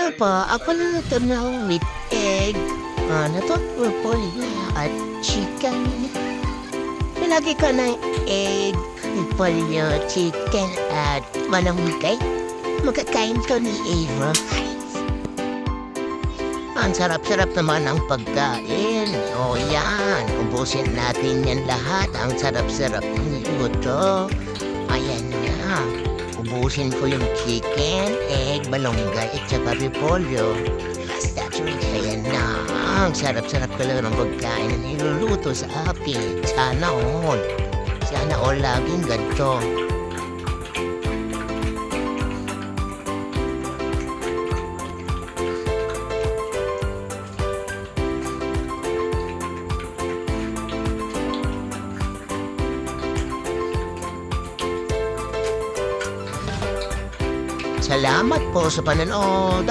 Nga pa, ako lang ito na with egg, repolyo at chicken. Nilagay ko ng egg, repolyo, chicken at malunggay. Magkakain ko ni Ava. Ang sarap-sarap naman ang pagkain. O yan, ubusin natin yan lahat. Ang sarap-sarap ng luto. Ayan na. Ubusin ko yung chicken, egg, malunggay, at saka repolyo. Yes, that's right. Ayan na. Ang sarap-sarap talaga ng pagkain na niluluto sa akin. Sana all. Sana all laging ganito. Salamat po sa panonood.